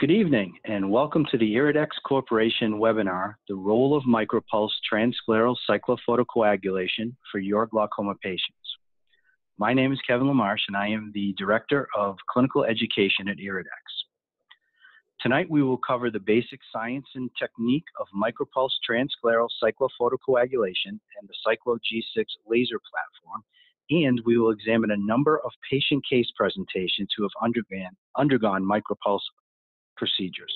Good evening and welcome to the IRIDEX Corporation webinar, The Role of MicroPulse Transscleral Cyclophotocoagulation for Your Glaucoma Patients. My name is Kevin LaMarche and I am the Director of Clinical Education at IRIDEX. Tonight we will cover the basic science and technique of MicroPulse Transscleral Cyclophotocoagulation and the Cyclo G6 Laser platform, and we will examine a number of patient case presentations who have undergone MicroPulse procedures.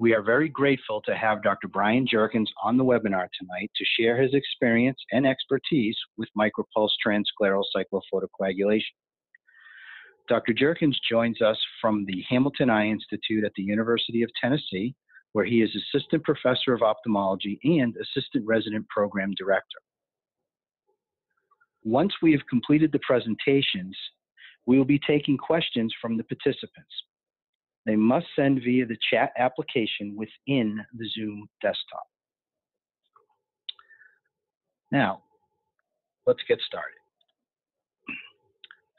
We are very grateful to have Dr. Brian Jerkins on the webinar tonight to share his experience and expertise with MicroPulse Transscleral Cyclophotocoagulation. Dr. Jerkins joins us from the Hamilton Eye Institute at the University of Tennessee, where he is Assistant Professor of Ophthalmology and Assistant Resident Program Director. Once we have completed the presentations, we will be taking questions from the participants. They must send via the chat application within the Zoom desktop. Now, let's get started.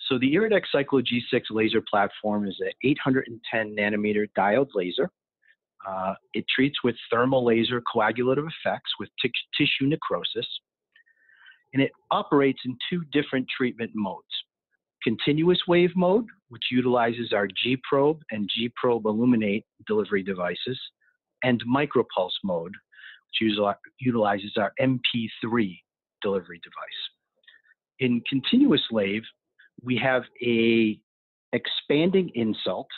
So the IRIDEX Cyclo G6 laser platform is an 810 nanometer diode laser. It treats with thermal laser coagulative effects with tissue necrosis, and it operates in two different treatment modes. Continuous wave mode, which utilizes our G-probe and G-probe illuminate delivery devices, and MicroPulse mode, which utilizes our MP3 delivery device. In continuous wave, we have a expanding insult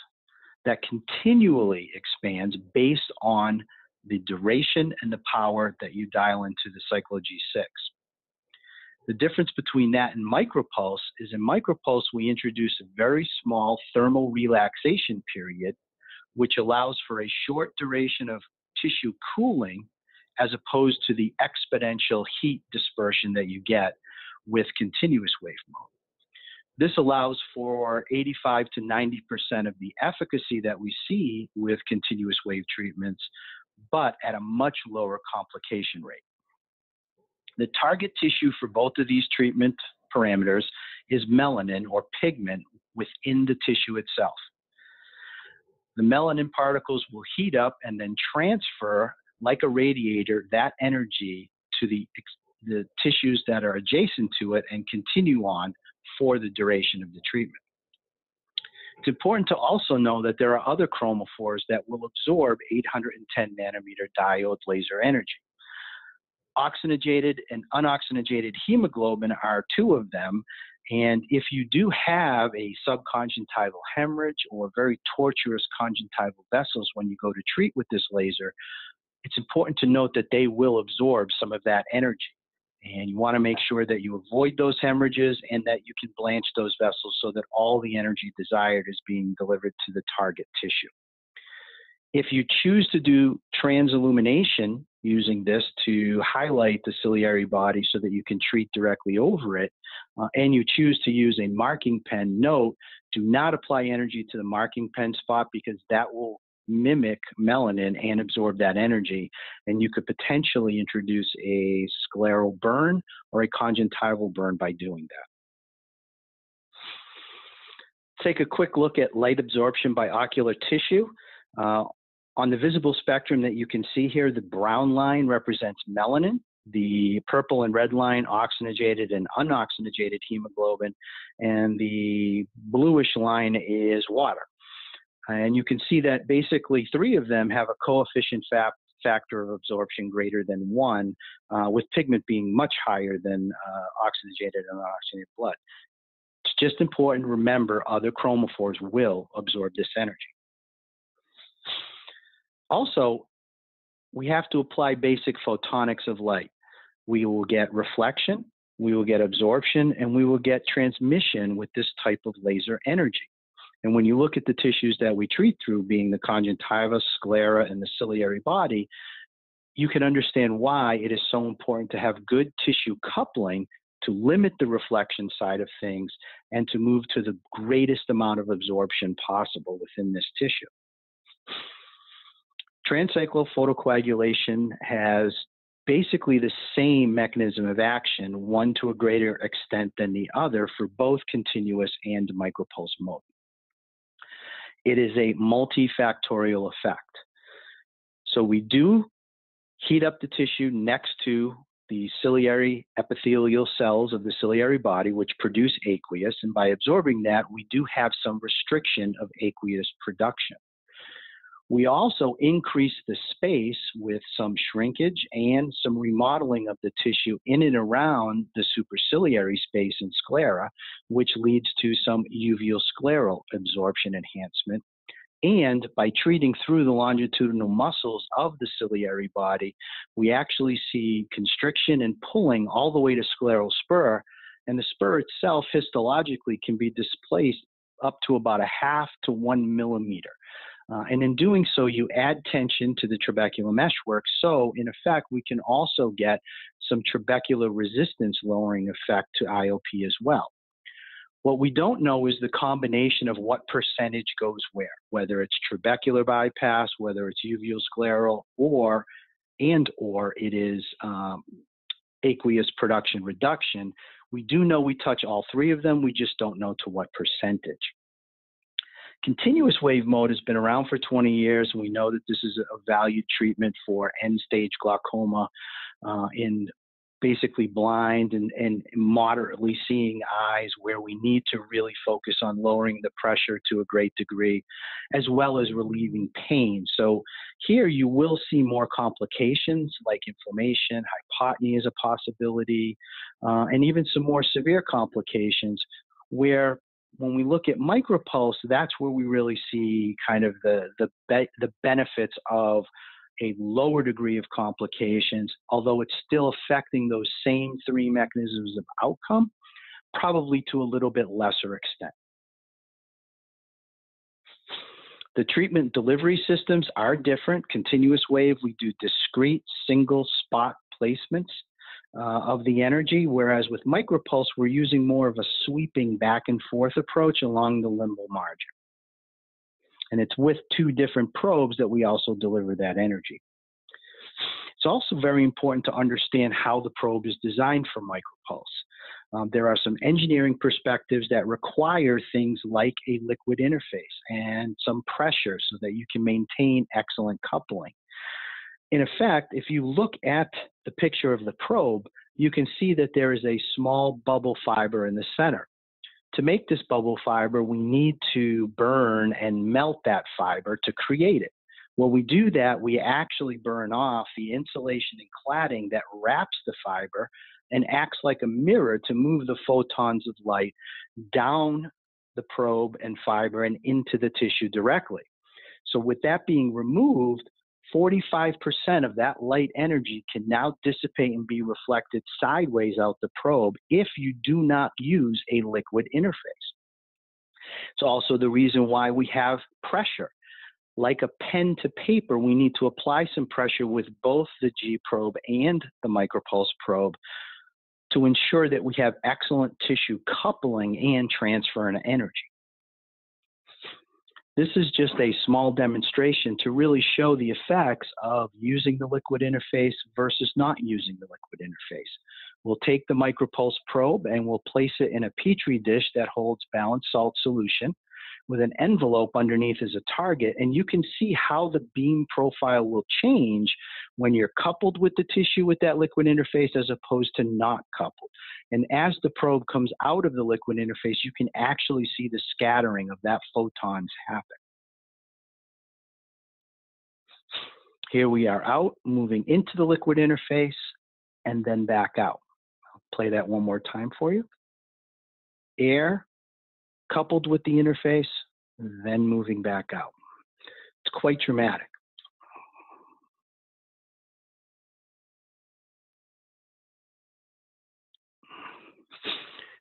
that continually expands based on the duration and the power that you dial into the Cyclo G6. The difference between that and MicroPulse is in MicroPulse, we introduce a very small thermal relaxation period, which allows for a short duration of tissue cooling as opposed to the exponential heat dispersion that you get with continuous wave mode. This allows for 85 to 90% of the efficacy that we see with continuous wave treatments, but at a much lower complication rate. The target tissue for both of these treatment parameters is melanin or pigment within the tissue itself. The melanin particles will heat up and then transfer, like a radiator, that energy to the tissues that are adjacent to it and continue on for the duration of the treatment. It's important to also know that there are other chromophores that will absorb 810 nanometer diode laser energy. Oxygenated and unoxygenated hemoglobin are two of them, and if you do have a subconjunctival hemorrhage or very tortuous conjunctival vessels when you go to treat with this laser, it's important to note that they will absorb some of that energy, and you want to make sure that you avoid those hemorrhages and that you can blanch those vessels so that all the energy desired is being delivered to the target tissue. If you choose to do transillumination using this to highlight the ciliary body so that you can treat directly over it, and you choose to use a marking pen, note, do not apply energy to the marking pen spot because that will mimic melanin and absorb that energy, and you could potentially introduce a scleral burn or a conjunctival burn by doing that. Take a quick look at light absorption by ocular tissue. On the visible spectrum that you can see here, the brown line represents melanin, the purple and red line oxygenated and unoxygenated hemoglobin, and the bluish line is water. And you can see that basically three of them have a coefficient factor of absorption greater than 1, with pigment being much higher than oxygenated and unoxygenated blood. It's just important to remember other chromophores will absorb this energy. Also, we have to apply basic photonics of light. We will get reflection, we will get absorption, and we will get transmission with this type of laser energy. And when you look at the tissues that we treat through, being the conjunctiva, sclera, and the ciliary body, you can understand why it is so important to have good tissue coupling to limit the reflection side of things and to move to the greatest amount of absorption possible within this tissue. Transsexual photocoagulation has basically the same mechanism of action, one to a greater extent than the other, for both continuous and MicroPulse mode. It is a multifactorial effect. So we do heat up the tissue next to the ciliary epithelial cells of the ciliary body, which produce aqueous, and by absorbing that, we do have some restriction of aqueous production. We also increase the space with some shrinkage and some remodeling of the tissue in and around the superciliary space and sclera, which leads to some uveoscleral absorption enhancement. And by treating through the longitudinal muscles of the ciliary body, we actually see constriction and pulling all the way to scleral spur, and the spur itself histologically can be displaced up to about 0.5 to 1 millimeter. And in doing so, you add tension to the trabecular meshwork, so in effect, we can also get some trabecular resistance lowering effect to IOP as well. What we don't know is the combination of what percentage goes where, whether it's trabecular bypass, whether it's uveoscleral, or it is aqueous production reduction. We do know we touch all three of them, we just don't know to what percentage. Continuous wave mode has been around for 20 years, and we know that this is a valued treatment for end-stage glaucoma in basically blind and moderately seeing eyes, where we need to really focus on lowering the pressure to a great degree, as well as relieving pain. So here you will see more complications like inflammation, hypotony is a possibility, and even some more severe complications, where when we look at MicroPulse, that's where we really see kind of the benefits of a lower degree of complications, although it's still affecting those same three mechanisms of outcome, probably to a little bit lesser extent. The treatment delivery systems are different. Continuous wave, we do discrete single spot placements of the energy, whereas with MicroPulse, we're using more of a sweeping back and forth approach along the limbal margin. And it's with two different probes that we also deliver that energy. It's also very important to understand how the probe is designed for MicroPulse. There are some engineering perspectives that require things like a liquid interface and some pressure so that you can maintain excellent coupling. In effect, if you look at the picture of the probe, you can see that there is a small bubble fiber in the center. To make this bubble fiber, we need to burn and melt that fiber to create it. When we do that, we actually burn off the insulation and cladding that wraps the fiber and acts like a mirror to move the photons of light down the probe and fiber and into the tissue directly. So with that being removed, 45% of that light energy can now dissipate and be reflected sideways out the probe if you do not use a liquid interface. It's also the reason why we have pressure. Like a pen to paper, we need to apply some pressure with both the G probe and the MicroPulse probe to ensure that we have excellent tissue coupling and transfer of energy. This is just a small demonstration to really show the effects of using the liquid interface versus not using the liquid interface. We'll take the MicroPulse probe and we'll place it in a Petri dish that holds balanced salt solution with an envelope underneath as a target, and you can see how the beam profile will change when you're coupled with the tissue with that liquid interface as opposed to not coupled. And as the probe comes out of the liquid interface, you can actually see the scattering of that photons happen. Here we are out, moving into the liquid interface, and then back out. I'll play that one more time for you. Air coupled with the interface, then moving back out. It's quite dramatic.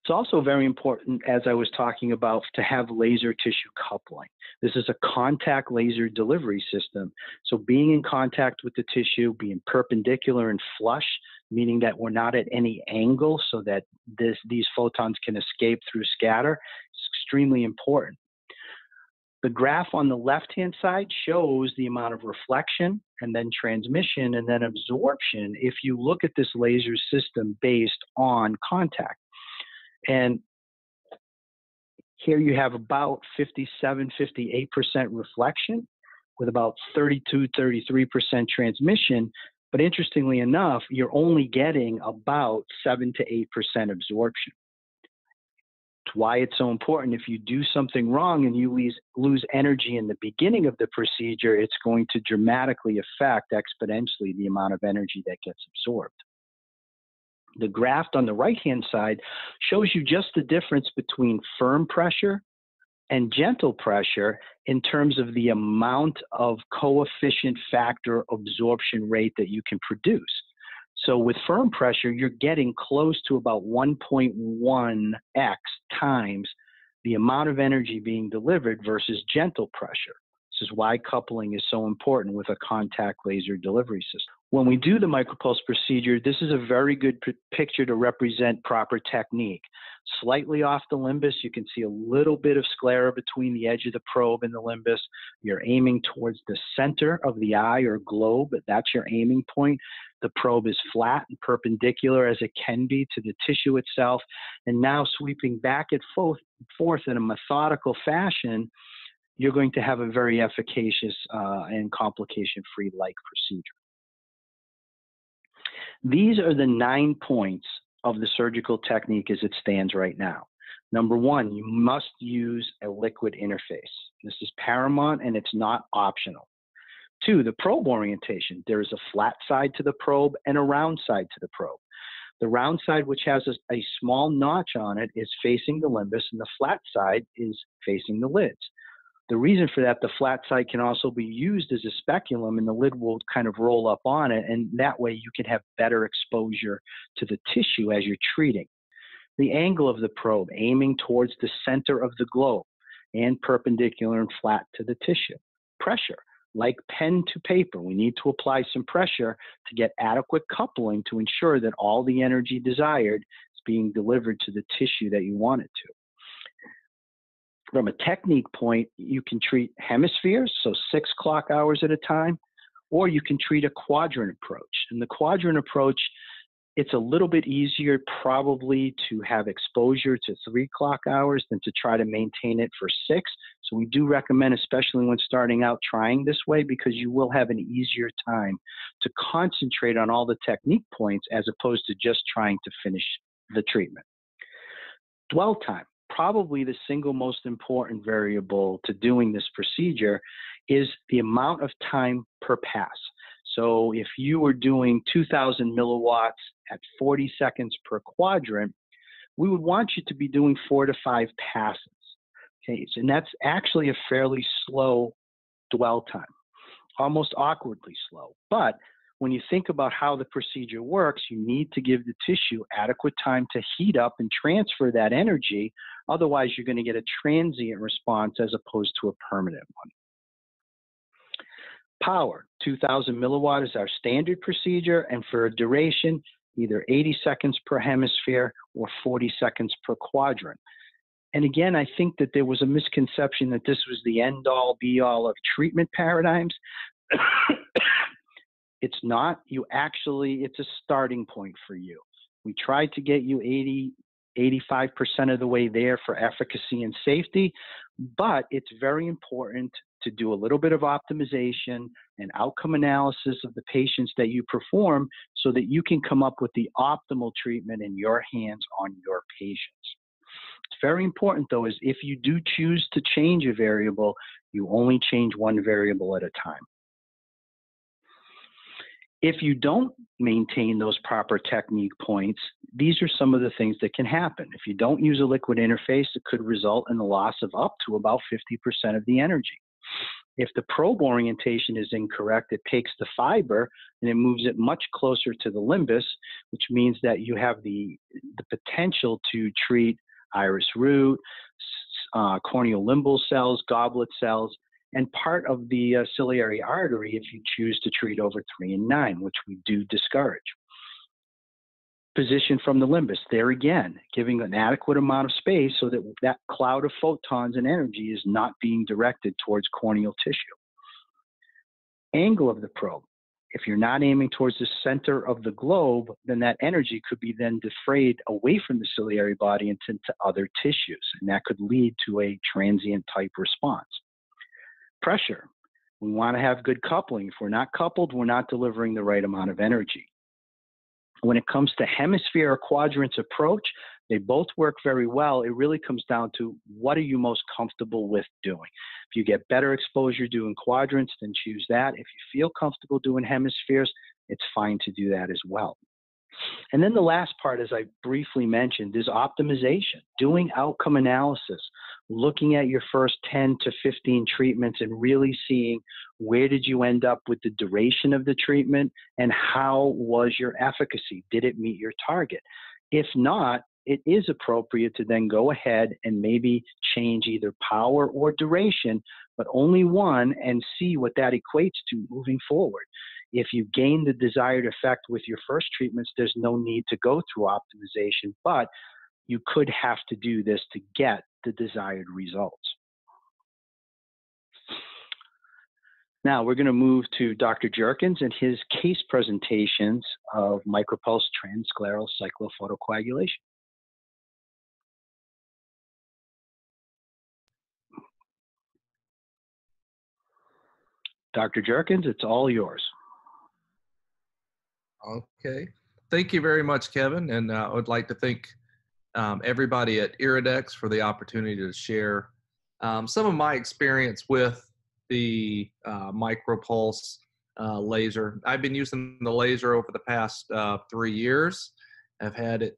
It's also very important, as I was talking about, to have laser tissue coupling. This is a contact laser delivery system. So being in contact with the tissue, being perpendicular and flush, meaning that we're not at any angle so that these photons can escape through scatter, is extremely important. The graph on the left-hand side shows the amount of reflection and then transmission and then absorption if you look at this laser system based on contact. And Here you have about 57, 58% reflection with about 32, 33% transmission. But interestingly enough, you're only getting about 7 to 8% absorption. It's why it's so important. If you do something wrong and you lose energy in the beginning of the procedure, it's going to dramatically affect exponentially the amount of energy that gets absorbed. The graph on the right-hand side shows you just the difference between firm pressure and gentle pressure in terms of the amount of coefficient factor absorption rate that you can produce. So with firm pressure, you're getting close to about 1.1x times the amount of energy being delivered versus gentle pressure. This is why coupling is so important with a contact laser delivery system. When we do the MicroPulse procedure, this is a very good picture to represent proper technique. Slightly off the limbus, you can see a little bit of sclera between the edge of the probe and the limbus. You're aiming towards the center of the eye or globe, but that's your aiming point. The probe is flat and perpendicular as it can be to the tissue itself, and now sweeping back and forth in a methodical fashion, you're going to have a very efficacious and complication-free like procedure. These are the 9 points of the surgical technique as it stands right now. Number one, you must use a liquid interface. This is paramount and it's not optional. 2, the probe orientation. There is a flat side to the probe and a round side to the probe. The round side, which has a small notch on it, is facing the limbus, and the flat side is facing the lids. The reason for that, the flat side can also be used as a speculum, and the lid will kind of roll up on it, and that way you can have better exposure to the tissue as you're treating. The angle of the probe, aiming towards the center of the globe and perpendicular and flat to the tissue. Pressure, like pen to paper, we need to apply some pressure to get adequate coupling to ensure that all the energy desired is being delivered to the tissue that you want it to. From a technique point, you can treat hemispheres, so 6 clock hours at a time, or you can treat a quadrant approach. And the quadrant approach, it's a little bit easier probably to have exposure to 3 clock hours than to try to maintain it for 6. So we do recommend, especially when starting out, trying this way because you will have an easier time to concentrate on all the technique points as opposed to just trying to finish the treatment. Dwell time. Probably the single most important variable to doing this procedure is the amount of time per pass. So if you were doing 2,000 milliwatts at 40 seconds per quadrant, we would want you to be doing 4 to 5 passes. Okay, and that's actually a fairly slow dwell time, almost awkwardly slow. But when you think about how the procedure works, you need to give the tissue adequate time to heat up and transfer that energy. Otherwise, you're going to get a transient response as opposed to a permanent one. Power, 2,000 milliwatt is our standard procedure, and for a duration, either 80 seconds per hemisphere or 40 seconds per quadrant. And again, I think that there was a misconception that this was the end-all, be-all of treatment paradigms. It's not. It's a starting point for you. We tried to get you 85% of the way there for efficacy and safety, but it's very important to do a little bit of optimization and outcome analysis of the patients that you perform so that you can come up with the optimal treatment in your hands on your patients. It's very important, though, is if you do choose to change a variable, you only change one variable at a time. If you don't maintain those proper technique points, these are some of the things that can happen. If you don't use a liquid interface, it could result in the loss of up to about 50% of the energy. If the probe orientation is incorrect, it takes the fiber and it moves it much closer to the limbus, which means that you have the potential to treat iris root, corneal limbal cells, goblet cells, and part of the ciliary artery if you choose to treat over 3 and 9, which we do discourage. Position from the limbus, there again, giving an adequate amount of space so that that cloud of photons and energy is not being directed towards corneal tissue. Angle of the probe. If you're not aiming towards the center of the globe, then that energy could be then defrayed away from the ciliary body and into other tissues, and that could lead to a transient type response. Pressure. We want to have good coupling. If we're not coupled, we're not delivering the right amount of energy. When it comes to hemisphere or quadrants approach, they both work very well. It really comes down to what are you most comfortable with doing. If you get better exposure doing quadrants, then choose that. If you feel comfortable doing hemispheres, it's fine to do that as well. And then the last part, as I briefly mentioned, is optimization, doing outcome analysis, looking at your first 10 to 15 treatments and really seeing where did you end up with the duration of the treatment and how was your efficacy? Did it meet your target? If not, it is appropriate to then go ahead and maybe change either power or duration, but only one, and see what that equates to moving forward. If you gain the desired effect with your first treatments, there's no need to go through optimization, but you could have to do this to get the desired results. Now we're going to move to Dr. Jerkins and his case presentations of MicroPulse transscleral Cyclo Photocoagulation. Dr. Jerkins, it's all yours. Okay. Thank you very much, Kevin. And I would like to thank everybody at IRIDEX for the opportunity to share some of my experience with the MicroPulse laser. I've been using the laser over the past 3 years. I've found it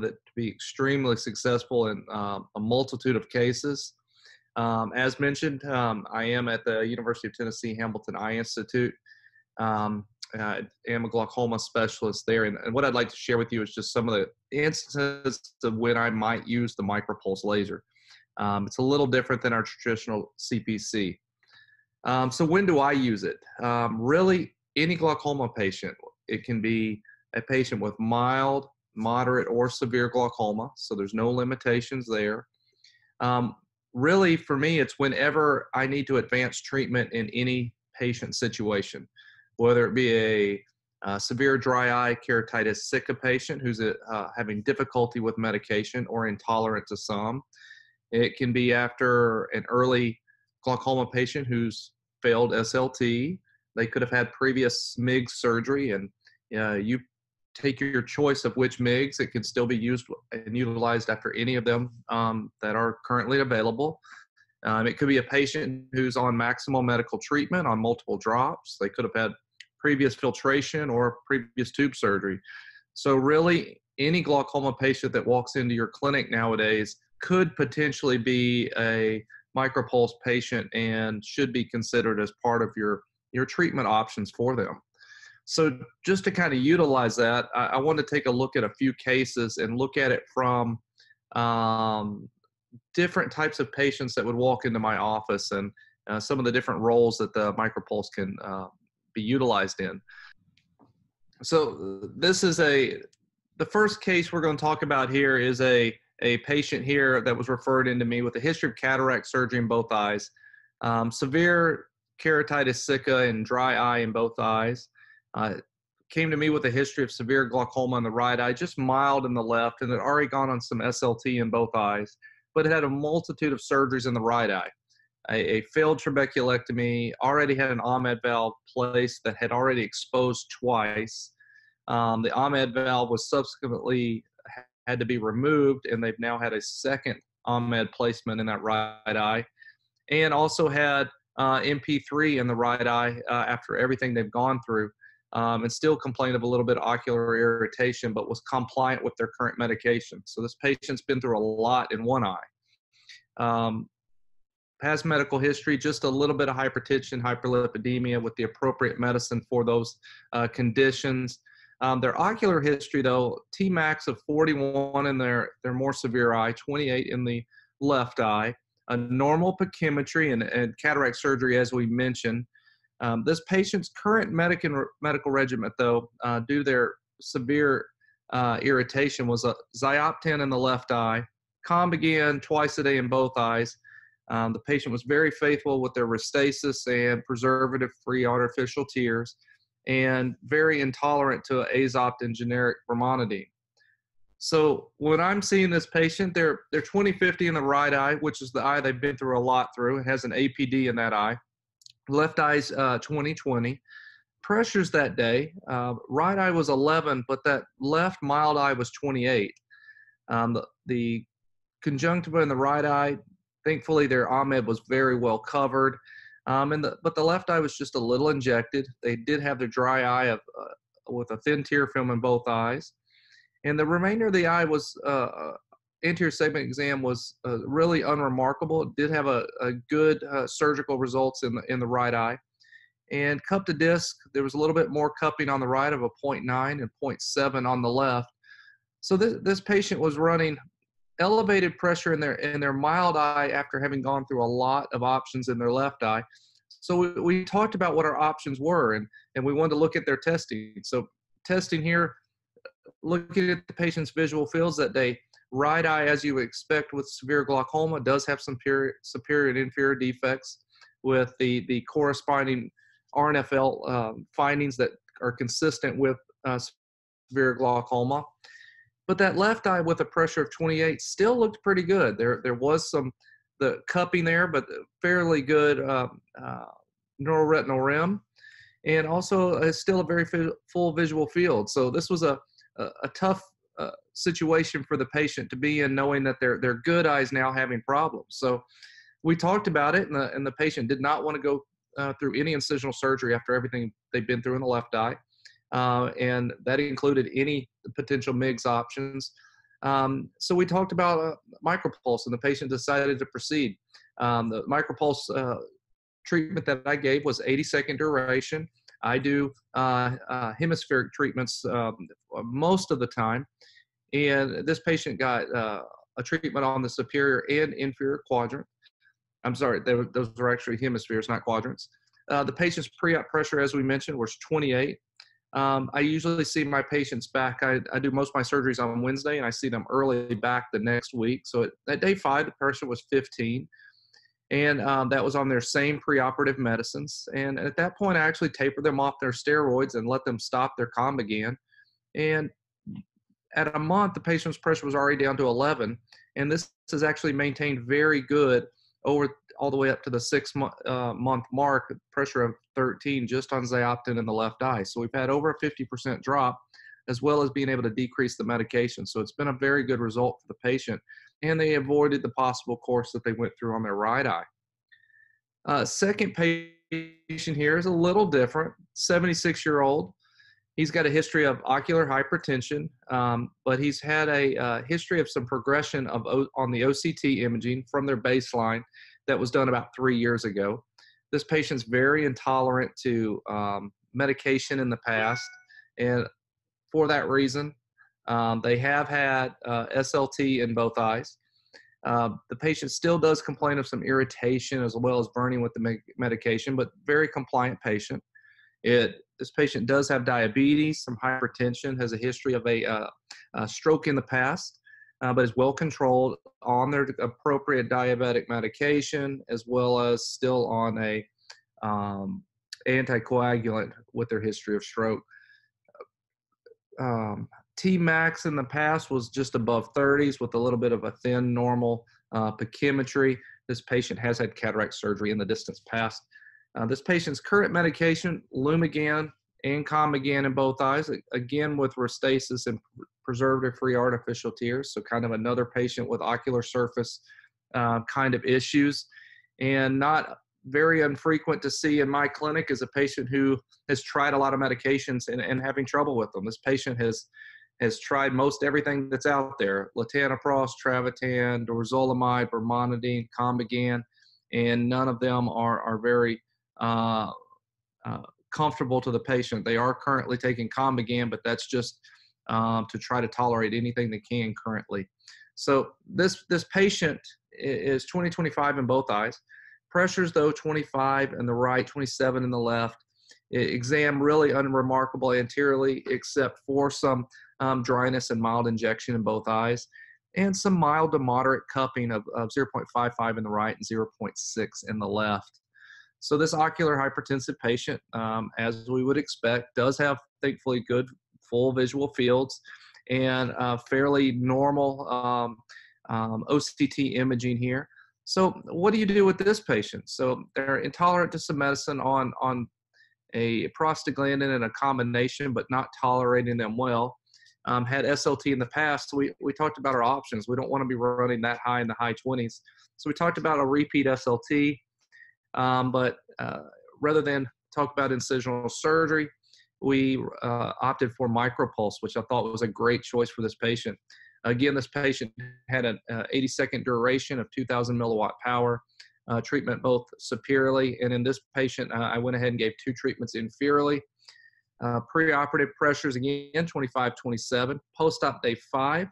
to be extremely successful in a multitude of cases. As mentioned, I am at the University of Tennessee Hamilton Eye Institute. I am a glaucoma specialist there, and what I'd like to share with you is just some of the instances of when I might use the MicroPulse laser. It's a little different than our traditional CPC. So when do I use it? Really, any glaucoma patient. It can be a patient with mild, moderate, or severe glaucoma, so there's no limitations there. Really, for me, it's whenever I need to advance treatment in any patient situation, whether it be a severe dry eye keratitis sicca patient who's having difficulty with medication or intolerant to some. It can be after an early glaucoma patient who's failed SLT. They could have had previous MIGS surgery, and you take your choice of which MIGS. It can still be used and utilized after any of them that are currently available. It could be a patient who's on maximal medical treatment on multiple drops. They could have had previous filtration or previous tube surgery. So really, any glaucoma patient that walks into your clinic nowadays could potentially be a MicroPulse patient and should be considered as part of your treatment options for them. So just to kind of utilize that, I want to take a look at a few cases and look at it from different types of patients that would walk into my office and some of the different roles that the MicroPulse can be utilized in. So this is the first case we're going to talk about here is a patient here that was referred into me with a history of cataract surgery in both eyes, severe keratitis sicca and dry eye in both eyes. Came to me with a history of severe glaucoma in the right eye, just mild in the left, and had already gone on some SLT in both eyes, but it had a multitude of surgeries in the right eye. A failed trabeculectomy, already had an Ahmed valve placed that had already exposed twice. The Ahmed valve was subsequently had to be removed, and they've now had a second Ahmed placement in that right eye, and also had MP3 in the right eye after everything they've gone through, and still complained of a little bit of ocular irritation, but was compliant with their current medication. So this patient's been through a lot in one eye. Past medical history, just a little bit of hypertension, hyperlipidemia with the appropriate medicine for those conditions. Their ocular history, though, Tmax of 41 in their more severe eye, 28 in the left eye, a normal pachymetry and cataract surgery, as we mentioned. This patient's current medical regimen, though, due to their severe irritation, was a Zioptin in the left eye, Combigan twice a day in both eyes. The patient was very faithful with their Restasis and preservative-free artificial tears. and very intolerant to azopt and generic brimonidine. So when I'm seeing this patient, they're 20/50 in the right eye, which is the eye they've been through a lot through. It has an APD in that eye. Left eye's 20/20. Pressures that day, right eye was 11, but that left mild eye was 28. The conjunctiva in the right eye, thankfully their OMED was very well covered, but the left eye was just a little injected. They did have their dry eye with a thin tear film in both eyes. And the remainder of the eye was, anterior segment exam was really unremarkable. It did have a good surgical results in the right eye. And cup to disc, there was a little bit more cupping on the right of a 0.9 and 0.7 on the left. So this patient was running elevated pressure in their mild eye after having gone through a lot of options in their left eye. So we talked about what our options were, and we wanted to look at their testing. So testing here, looking at the patient's visual fields that day, right eye, as you would expect with severe glaucoma, does have some superior and inferior defects with the corresponding RNFL findings that are consistent with severe glaucoma. But that left eye with a pressure of 28 still looked pretty good. There was the cupping there, but fairly good neuroretinal rim, and also still a very full visual field. So this was a tough situation for the patient to be in, knowing that their good eye is now having problems. So we talked about it, and the patient did not want to go through any incisional surgery after everything they've been through in the left eye. And that included any potential MIGS options. So we talked about MicroPulse, and the patient decided to proceed. The MicroPulse treatment that I gave was 80-second duration. I do hemispheric treatments most of the time. And this patient got a treatment on the superior and inferior quadrant. I'm sorry, those were actually hemispheres, not quadrants. The patient's pre-op pressure, as we mentioned, was 28. I usually see my patients back. I do most of my surgeries on Wednesday, and I see them early back the next week. So at day 5, the pressure was 15. And that was on their same preoperative medicines. And at that point, I actually tapered them off their steroids and let them stop their Combigan. And at a month, the patient's pressure was already down to 11. And this is actually maintained very good over all the way up to the 6-month mark, pressure of 13 just on Zioptin in the left eye. So we've had over a 50% drop, as well as being able to decrease the medication. So it's been a very good result for the patient, and they avoided the possible course that they went through on their right eye. Second patient here is a little different, 76-year-old. He's got a history of ocular hypertension, but he's had a history of some progression on the OCT imaging from their baseline that was done about 3 years ago. This patient's very intolerant to medication in the past, and for that reason, they have had SLT in both eyes. The patient still does complain of some irritation as well as burning with the medication, but very compliant patient. This patient does have diabetes, some hypertension, has a history of a stroke in the past, but is well controlled on their appropriate diabetic medication, as well as still on a anticoagulant with their history of stroke. Tmax in the past was just above 30s with a little bit of a thin normal pachymetry. This patient has had cataract surgery in the distant past. This patient's current medication, Lumigan and Combigan in both eyes, again with Restasis and preservative-free artificial tears, so kind of another patient with ocular surface kind of issues. And not very infrequent to see in my clinic is a patient who has tried a lot of medications and having trouble with them. This patient has tried most everything that's out there, latanoprost, Travatan, dorzolamide, brimonidine, Combigan, and none of them are very comfortable to the patient. They are currently taking Combigan, but that's just to try to tolerate anything they can currently. So this patient is 20/25 in both eyes. Pressures, though, 25 in the right, 27 in the left. Exam really unremarkable anteriorly, except for some dryness and mild injection in both eyes, and some mild to moderate cupping of 0.55 in the right and 0.6 in the left. So this ocular hypertensive patient, as we would expect, does have, thankfully, good full visual fields and fairly normal OCT imaging here. So what do you do with this patient? So they're intolerant to some medicine on a prostaglandin and a combination, but not tolerating them well. Had SLT in the past, so we talked about our options. We don't want to be running that high in the high 20s. So we talked about a repeat SLT, but rather than talk about incisional surgery, we opted for MicroPulse, which I thought was a great choice for this patient. Again, this patient had an 80-second duration of 2,000 milliwatt power, treatment both superiorly, and in this patient, I went ahead and gave 2 treatments inferiorly. Preoperative pressures, again, 25, 27. Post-op day 5,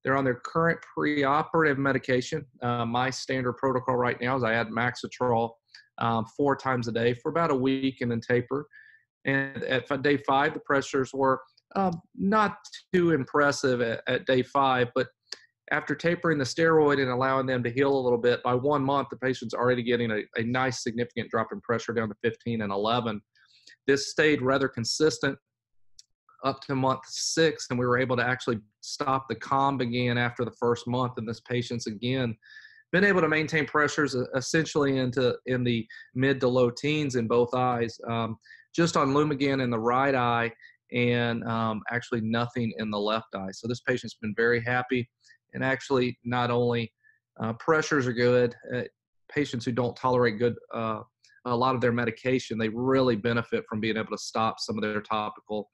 they're on their current preoperative medication. My standard protocol right now is I add Maxitrol 4 times a day for about a week and then taper. And at day 5, the pressures were not too impressive at day 5, but after tapering the steroid and allowing them to heal a little bit, by 1 month, the patient's already getting a nice significant drop in pressure down to 15 and 11. This stayed rather consistent up to month 6, and we were able to actually stop the comb again after the first month, and this patient's again been able to maintain pressures essentially in the mid to low teens in both eyes, just on Lumigan in the right eye and actually nothing in the left eye. So this patient's been very happy, and actually not only pressures are good, patients who don't tolerate good a lot of their medication, they really benefit from being able to stop some of their topical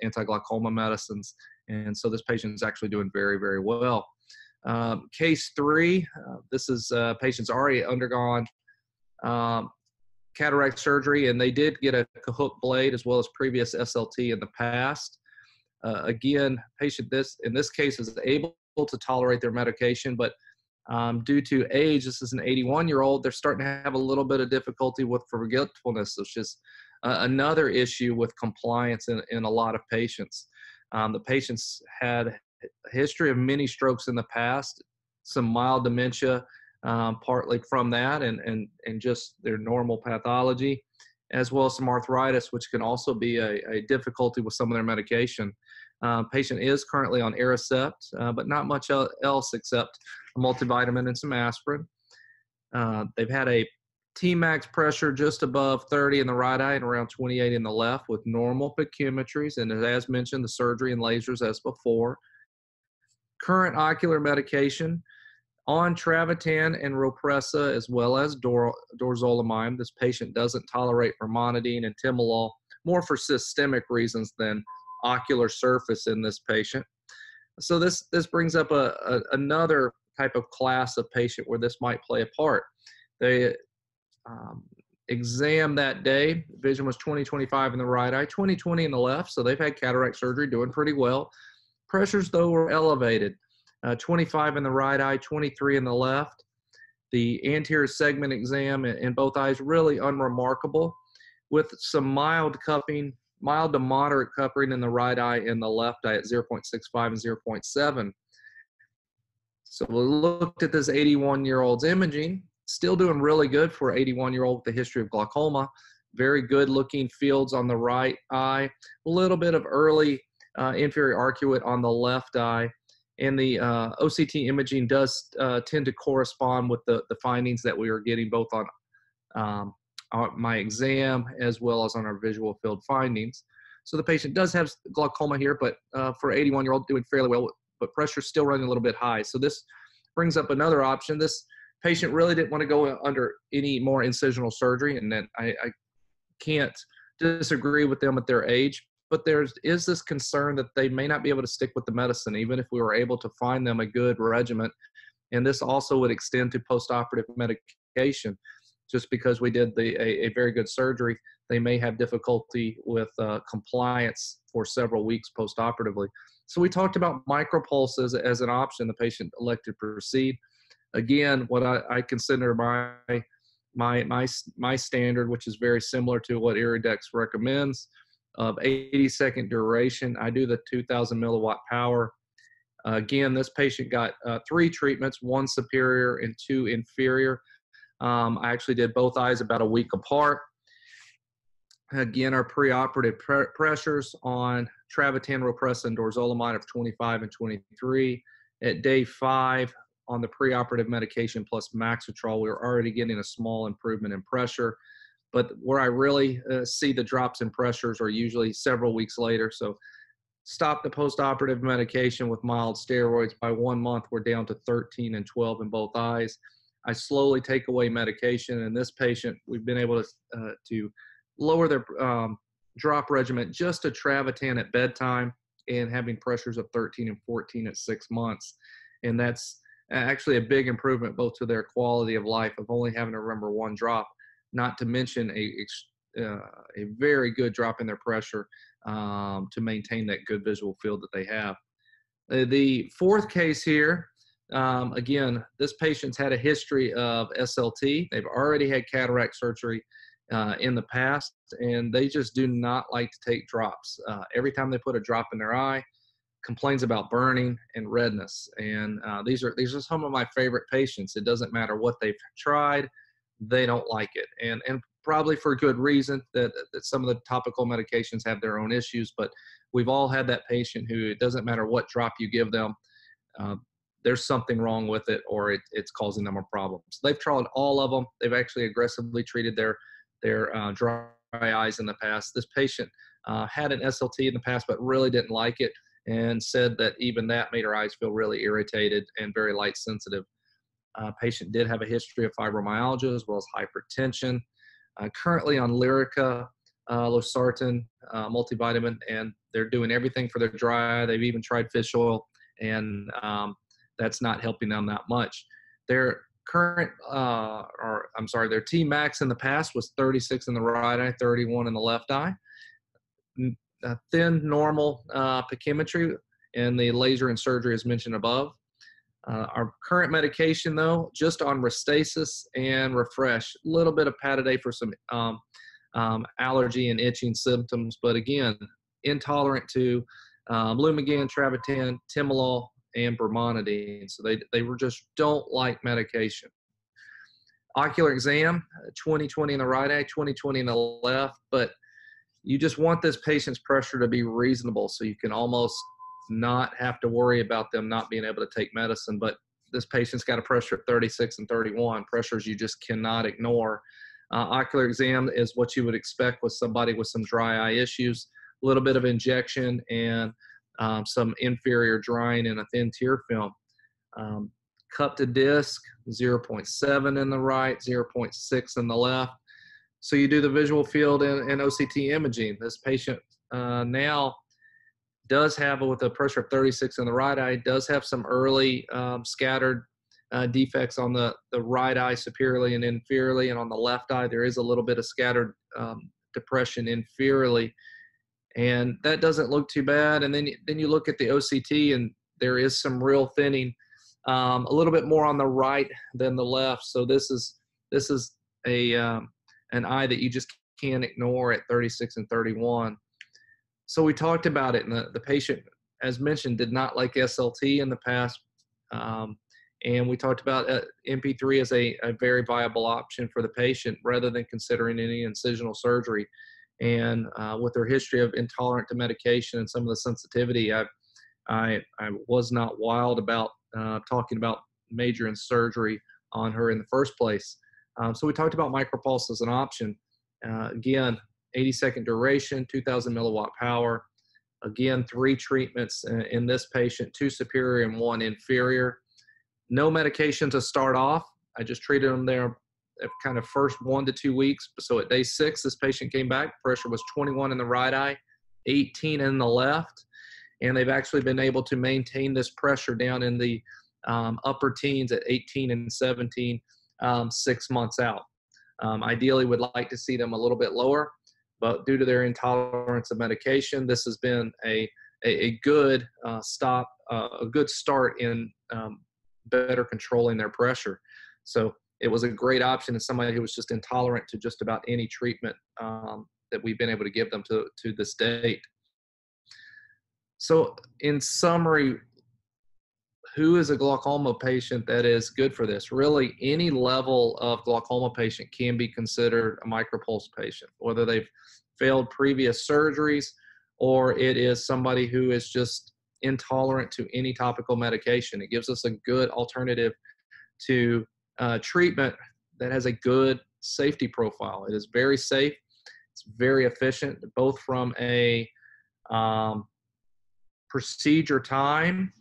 anti-glaucoma medicines. And so this patient is actually doing very, very well. Case 3, this is patients already undergone cataract surgery, and they did get a Cahook blade as well as previous SLT in the past. Again, patient in this case is able to tolerate their medication, but due to age, this is an 81-year-old, they're starting to have a little bit of difficulty with forgetfulness, which is another issue with compliance in a lot of patients. The patients had a history of many strokes in the past, some mild dementia, partly from that, and just their normal pathology, as well as some arthritis, which can also be a difficulty with some of their medication. Patient is currently on Aricept, but not much else except a multivitamin and some aspirin. They've had a Tmax pressure just above 30 in the right eye and around 28 in the left with normal pachymetries, and as mentioned, the surgery and lasers as before. Current ocular medication on Travatan and Ropressa as well as dorzolamide. This patient doesn't tolerate Vermonidine and Timolol, more for systemic reasons than ocular surface in this patient. So this brings up another type of class of patient where this might play a part. They exam that day, vision was 20/25 in the right eye, 20/20 in the left, so they've had cataract surgery, doing pretty well. Pressures, though, were elevated, 25 in the right eye, 23 in the left. The anterior segment exam in both eyes, really unremarkable, with some mild cupping, mild to moderate cupping in the right eye and the left eye at 0.65 and 0.7. So we looked at this 81-year-old's imaging, still doing really good for an 81-year-old with a history of glaucoma. Very good looking fields on the right eye, a little bit of early inferior arcuate on the left eye. And the OCT imaging does tend to correspond with the findings that we were getting both on my exam as well as on our visual field findings. So the patient does have glaucoma here, but for an 81-year-old doing fairly well, but pressure still running a little bit high. So this brings up another option. This patient really didn't want to go under any more incisional surgery, and then I can't disagree with them at their age, but there is this concern that they may not be able to stick with the medicine, even if we were able to find them a good regimen. And this also would extend to postoperative medication. Just because we did a very good surgery, they may have difficulty with compliance for several weeks postoperatively. So we talked about MicroPulse as an option. The patient elected to proceed. Again, what I consider my standard, which is very similar to what IRIDEX recommends, of 80-second duration. I do the 2,000 milliwatt power. Again, this patient got 3 treatments, 1 superior and 2 inferior. I actually did both eyes about a week apart. Again, our preoperative pressures on travotan, ropressa, and dorzolamide of 25 and 23. At day 5, on the preoperative medication plus Maxitrol, we were already getting a small improvement in pressure. But where I really see the drops in pressures are usually several weeks later. So stop the postoperative medication with mild steroids. By 1 month, we're down to 13 and 12 in both eyes. I slowly take away medication. And this patient, we've been able to lower their drop regimen just to travotan at bedtime and having pressures of 13 and 14 at 6 months. And that's actually a big improvement both to their quality of life of only having to remember 1 drop, not to mention a very good drop in their pressure to maintain that good visual field that they have. The 4th case here, again, this patient's had a history of SLT. They've already had cataract surgery in the past, and they just do not like to take drops. Every time they put a drop in their eye, complains about burning and redness. And these are some of my favorite patients. It doesn't matter what they've tried, they don't like it. And probably for good reason that some of the topical medications have their own issues, but we've all had that patient who it doesn't matter what drop you give them, there's something wrong with it, or it's causing them a problem. So they've tried all of them. They've actually aggressively treated their dry eyes in the past. This patient had an SLT in the past, but really didn't like it and said that even that made her eyes feel really irritated and very light sensitive. Patient did have a history of fibromyalgia as well as hypertension. Currently on Lyrica, losartan, multivitamin, and they're doing everything for their dry eye. They've even tried fish oil, and that's not helping them that much. Their current, their T-max in the past was 36 in the right eye, 31 in the left eye. Thin, normal pachymetry, and the laser and surgery as mentioned above. Our current medication, though, just on Restasis and Refresh, a little bit of Pataday for some allergy and itching symptoms, but again, intolerant to Lumigan, Travatan, Timolol, and Brimonidine. So they just don't like medication. Ocular exam, 20/20 in the right eye, 20/20 in the left, but you just want this patient's pressure to be reasonable so you can almost not have to worry about them not being able to take medicine. But this patient's got a pressure of 36 and 31, pressures you just cannot ignore. Ocular exam is what you would expect with somebody with some dry eye issues, a little bit of injection and some inferior drying in a thin tear film. Cup to disc, 0.7 in the right, 0.6 in the left. So you do the visual field and OCT imaging. This patient now does have, with a pressure of 36 in the right eye, does have some early scattered defects on the right eye superiorly and inferiorly, and on the left eye there is a little bit of scattered depression inferiorly, and that doesn't look too bad. And then you look at the OCT, and there is some real thinning, a little bit more on the right than the left. So this is an eye that you just can't ignore at 36 and 31. So we talked about it, and the patient, as mentioned, did not like SLT in the past. And we talked about MP3 as a very viable option for the patient rather than considering any incisional surgery. And with their history of intolerant to medication and some of the sensitivity, I was not wild about talking about majoring surgery on her in the first place. So we talked about MicroPulse as an option. Again, 80-second duration, 2,000 milliwatt power. Again, 3 treatments in this patient, 2 superior and 1 inferior. No medication to start off. I just treated them there kind of first 1 to 2 weeks. So at day 6, this patient came back. Pressure was 21 in the right eye, 18 in the left. And they've actually been able to maintain this pressure down in the upper teens at 18 and 17, 6 months out. Ideally, would like to see them a little bit lower, but due to their intolerance of medication, this has been a good a good start in better controlling their pressure. So it was a great option in somebody who was just intolerant to just about any treatment that we've been able to give them to this date. So in summary, who is a glaucoma patient that is good for this? Really, any level of glaucoma patient can be considered a MicroPulse patient, whether they've failed previous surgeries or it is somebody who is just intolerant to any topical medication. It gives us a good alternative to treatment that has a good safety profile. It is very safe. It's very efficient, both from a procedure time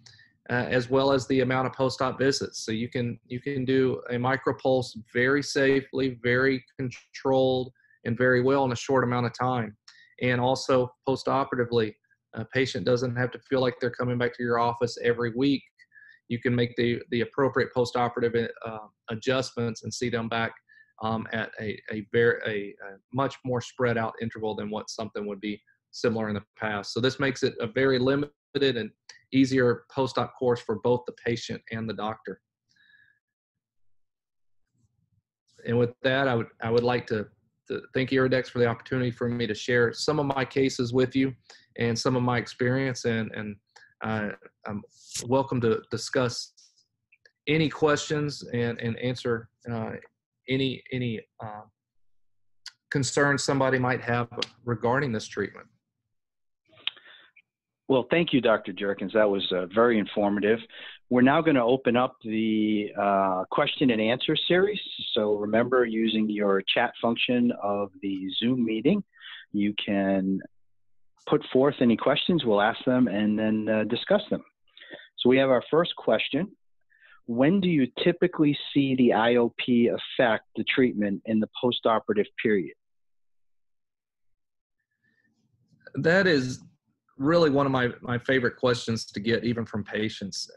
as well as the amount of post-op visits. So you can do a MicroPulse very safely, very controlled, and very well in a short amount of time. And also post-operatively, a patient doesn't have to feel like they're coming back to your office every week. You can make the appropriate post-operative adjustments and see them back at a much more spread out interval than what something would be similar in the past. So this makes it a very limited and easier post-op course for both the patient and the doctor. And with that, I would like to thank IRIDEX for the opportunity for me to share some of my cases with you and some of my experience, and I'm welcome to discuss any questions and answer any concerns somebody might have regarding this treatment. Well, thank you, Dr. Jerkins. That was very informative. We're now going to open up the question and answer series. So remember, using your chat function of the Zoom meeting, you can put forth any questions. We'll ask them and then discuss them. So we have our first question. When do you typically see the IOP affect the treatment in the postoperative period? That is really one of my favorite questions to get, even from patients.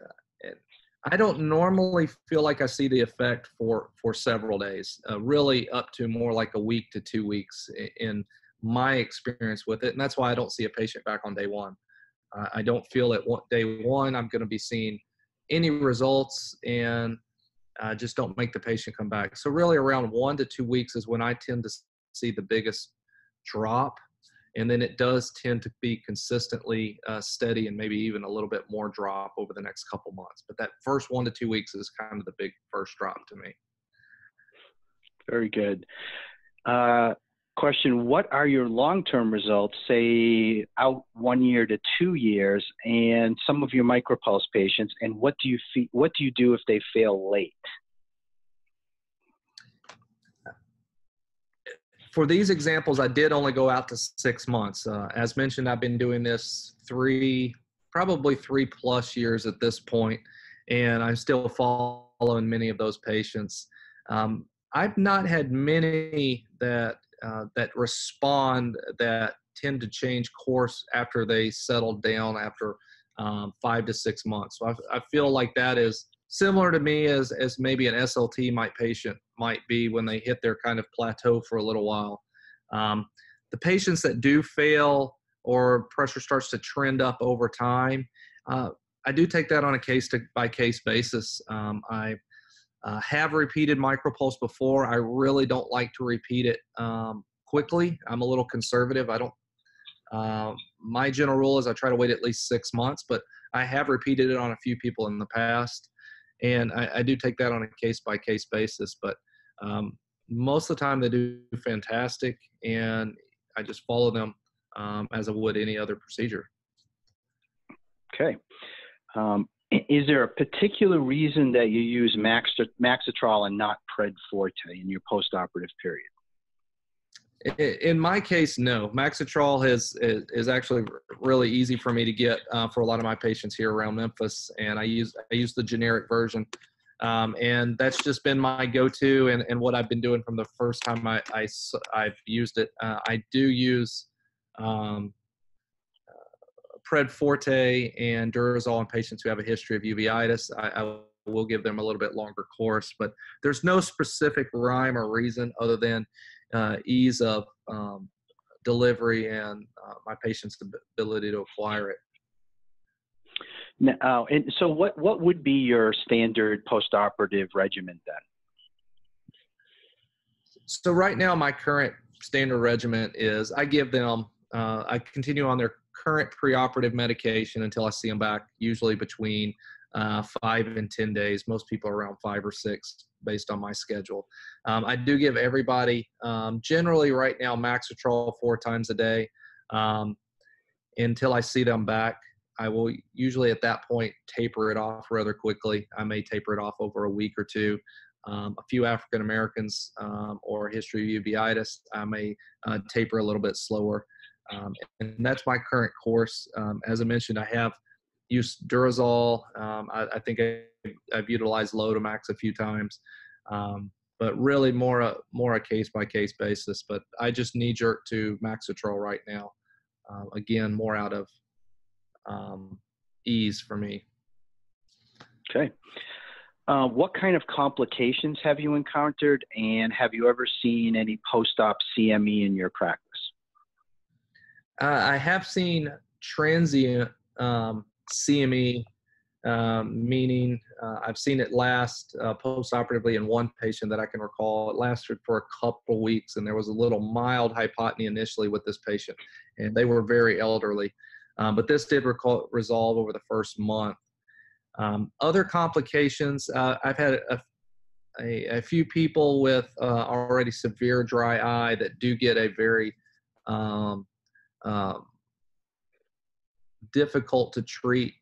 I don't normally feel like I see the effect for several days, really up to more like a week to 2 weeks in my experience with it. And that's why I don't see a patient back on day one. I don't feel at day one I'm going to be seeing any results, and just don't make the patient come back. So really around 1 to 2 weeks is when I tend to see the biggest drop. And then it does tend to be consistently steady, and maybe even a little bit more drop over the next couple months. But that first 1 to 2 weeks is kind of the big first drop to me. Very good. Question, what are your long-term results, say out 1 year to 2 years, and some of your MicroPulse patients, and what do you do if they fail late? For these examples, I did only go out to 6 months. As mentioned, I've been doing this probably 3+ years at this point, and I'm still following many of those patients. I've not had many that respond, that tend to change course after they settle down after 5 to 6 months. So I feel like that is similar to me as maybe an SLT patient might be when they hit their kind of plateau for a little while. The patients that do fail or pressure starts to trend up over time, I do take that on a case-by-case basis. I have repeated MicroPulse before. I really don't like to repeat it quickly. I'm a little conservative. My general rule is I try to wait at least 6 months, but I have repeated it on a few people in the past. And I do take that on a case-by-case basis, but most of the time they do fantastic, and I just follow them as I would any other procedure. Okay. Is there a particular reason that you use Maxitrol and not Pred Forte in your postoperative period? In my case, no. Maxitrol is actually really easy for me to get for a lot of my patients here around Memphis, and I use the generic version, and that's just been my go-to and what I've been doing from the first time I've used it. I do use Pred Forte and Durezol in patients who have a history of uveitis. I will give them a little bit longer course, but there's no specific rhyme or reason other than ease of delivery and my patient's ability to acquire it. Now, and so what would be your standard postoperative regimen then? So right now, my current standard regimen is I give them, I continue on their current preoperative medication until I see them back, usually between 5 and 10 days. Most people are around 5 or 6 based on my schedule. I do give everybody, generally right now, Maxitrol 4 times a day until I see them back. I will usually at that point taper it off rather quickly. I may taper it off over a week or two. A few African Americans or history of uveitis, I may taper a little bit slower. And that's my current course. As I mentioned, I have used Durezol. I think I've utilized Lotemax a few times, but really more a case-by-case basis. But I just knee-jerk to Maxitrol right now. Again, more out of ease for me. Okay. What kind of complications have you encountered, and have you ever seen any post-op CME in your practice? I have seen transient CME, meaning I've seen it last post-operatively in one patient that I can recall. It lasted for a couple weeks, and there was a little mild hypotony initially with this patient, and they were very elderly. But this did resolve over the first month. Other complications, I've had a few people with already severe dry eye that do get a very difficult to treat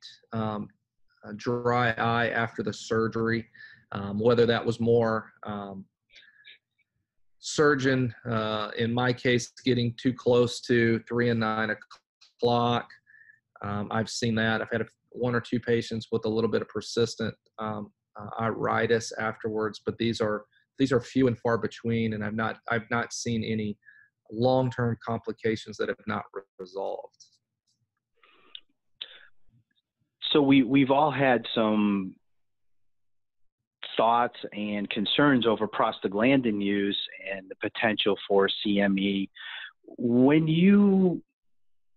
dry eye after the surgery, whether that was more surgeon, in my case, getting too close to 3 and 9 o'clock. I've seen that. I've had 1 or 2 patients with a little bit of persistent iritis afterwards, but these are few and far between, and I've not seen any long-term complications that have not resolved. So we've all had some thoughts and concerns over prostaglandin use and the potential for CME. When you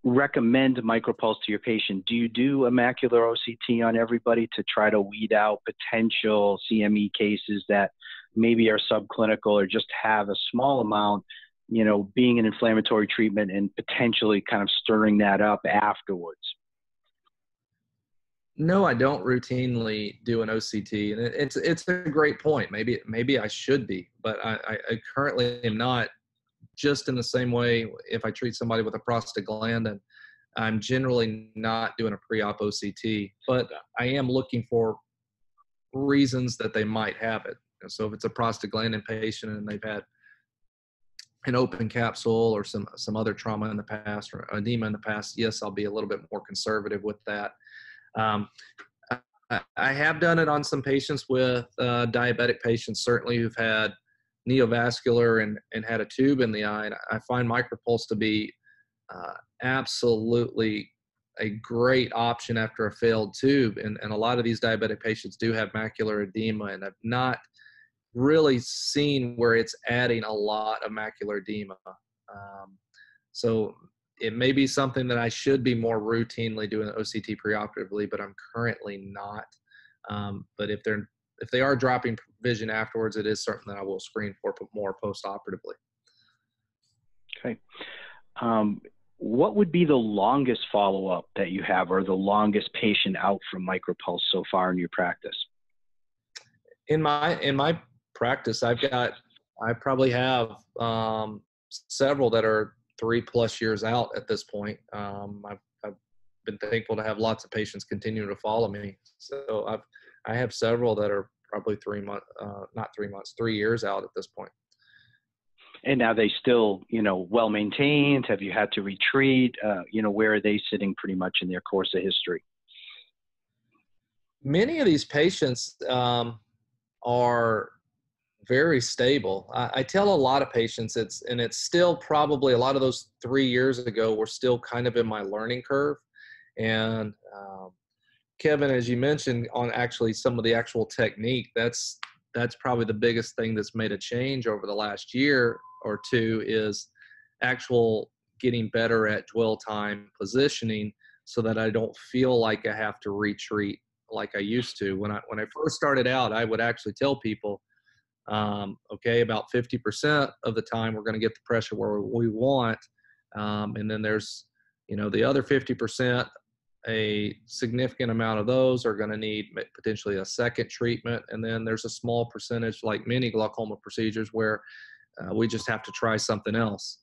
recommend MicroPulse to your patient, do you do a macular OCT on everybody to try to weed out potential CME cases that maybe are subclinical or just have a small amount, you know, being an inflammatory treatment and potentially kind of stirring that up afterwards? No, I don't routinely do an OCT, and it's a great point. Maybe I should be, but I currently am not. Just in the same way, if I treat somebody with a prostaglandin, I'm generally not doing a pre-op OCT, but I am looking for reasons that they might have it. So if it's a prostaglandin patient and they've had an open capsule or some other trauma in the past or edema in the past, yes, I'll be a little bit more conservative with that. I have done it on some patients with diabetic patients, certainly who've had neovascular and had a tube in the eye. And I find MicroPulse to be absolutely a great option after a failed tube. And a lot of these diabetic patients do have macular edema, and I've not really seen where it's adding a lot of macular edema. So it may be something that I should be more routinely doing OCT preoperatively, but I'm currently not. But if they are dropping vision afterwards, it is something that I will screen for more post-operatively. Okay. What would be the longest follow-up that you have, or the longest patient out from MicroPulse so far in your practice? In my practice, I probably have several that are 3+ years out at this point. I've been thankful to have lots of patients continue to follow me. So I have several that are probably 3 years out at this point. And are they still, you know, well maintained? Have you had to retreat? You know, where are they sitting pretty much in their course of history? Many of these patients are very stable. I tell a lot of patients it's still probably a lot of those 3 years ago were still kind of in my learning curve. And Kevin, as you mentioned on actually some of the actual technique, that's probably the biggest thing that's made a change over the last year or two is actual getting better at dwell time positioning so that I don't feel like I have to retreat like I used to. When I first started out, I would actually tell people, okay, about 50% of the time we're going to get the pressure where we want. And then there's, you know, the other 50%, a significant amount of those are going to need potentially a second treatment. And then there's a small percentage, like many glaucoma procedures, where we just have to try something else.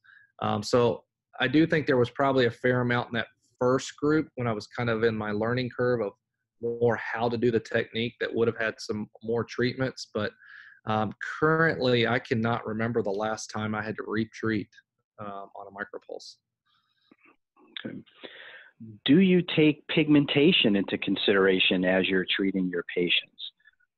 So I do think there was probably a fair amount in that first group when I was kind of in my learning curve of more how to do the technique that would have had some more treatments. But currently, I cannot remember the last time I had to retreat on a MicroPulse. Okay. Do you take pigmentation into consideration as you're treating your patients?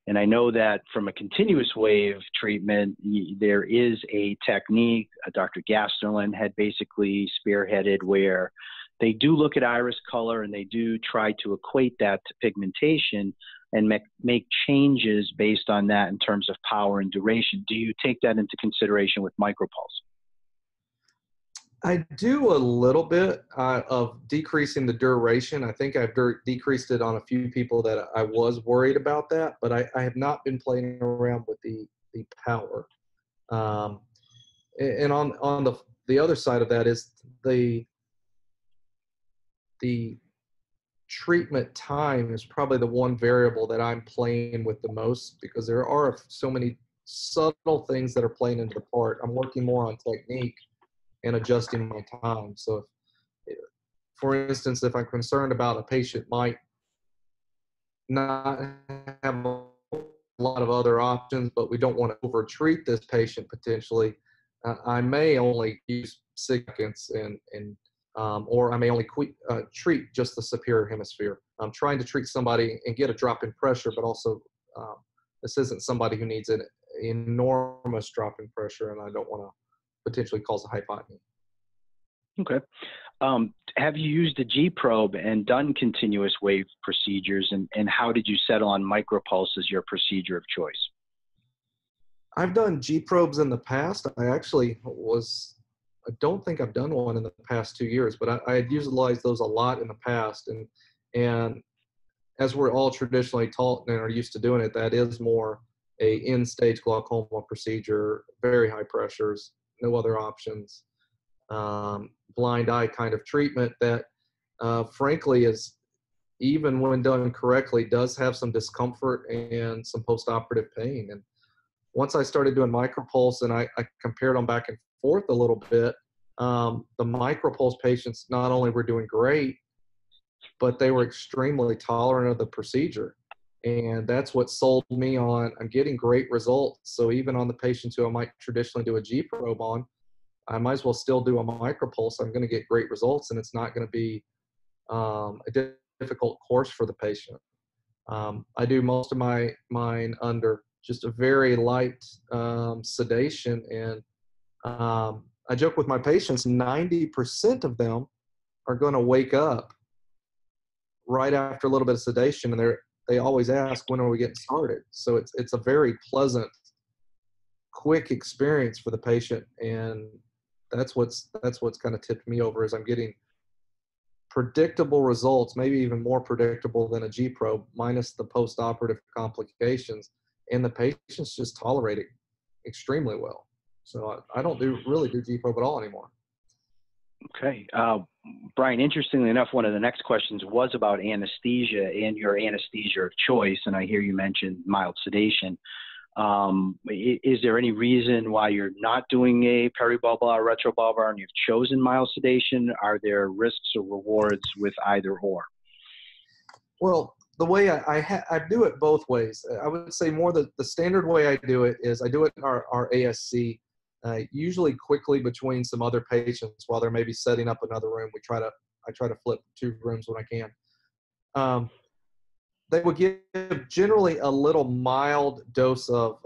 And I know that from a continuous wave treatment, there is a technique Dr. Gasterlin had basically spearheaded where they do look at iris color and they do try to equate that to pigmentation and make changes based on that in terms of power and duration. Do you take that into consideration with MicroPulse? I do a little bit of decreasing the duration. I think I've decreased it on a few people that I was worried about that, but I have not been playing around with the power. And on the other side of that is the treatment time is probably the one variable that I'm playing with the most, because there are so many subtle things that are playing into the part. I'm working more on technique and adjusting my time. So, for instance, if I'm concerned about a patient might not have a lot of other options, but we don't want to over-treat this patient potentially, I may only use seconds or I may only treat just the superior hemisphere. I'm trying to treat somebody and get a drop in pressure, but also this isn't somebody who needs an enormous drop in pressure, and I don't want to potentially cause a hypotony. Okay. Have you used a G probe and done continuous wave procedures, and how did you settle on MicroPulse as your procedure of choice? I've done G probes in the past. I don't think I've done one in the past 2 years, but I had utilized those a lot in the past. And as we're all traditionally taught and are used to doing it, that is more a end-stage glaucoma procedure, very high pressures, no other options, blind eye kind of treatment that frankly is, even when done correctly, does have some discomfort and some post-operative pain. And once I started doing MicroPulse and I compared them back and forth a little bit, the MicroPulse patients not only were doing great, but they were extremely tolerant of the procedure. And that's what sold me on, I'm getting great results. So even on the patients who I might traditionally do a G probe on, I might as well still do a MicroPulse. I'm going to get great results, and it's not going to be a difficult course for the patient. I do most of mine under just a very light sedation, and I joke with my patients, 90% of them are going to wake up right after a little bit of sedation, and they always ask, when are we getting started? So it's a very pleasant, quick experience for the patient, and that's what's kind of tipped me over, is I'm getting predictable results, maybe even more predictable than a G probe, minus the post-operative complications, and the patients just tolerate it extremely well. So I don't really do G probe at all anymore. Okay. Brian, interestingly enough, one of the next questions was about anesthesia and your anesthesia of choice, and I hear you mentioned mild sedation. Is there any reason why you're not doing a peribulbar or retrobulbar and you've chosen mild sedation? Are there risks or rewards with either or? Well, the way I do it both ways. I would say more the standard way I do it is I do it in our ASC, usually quickly between some other patients while they're maybe setting up another room. I try to flip 2 rooms when I can. They would give generally a little mild dose of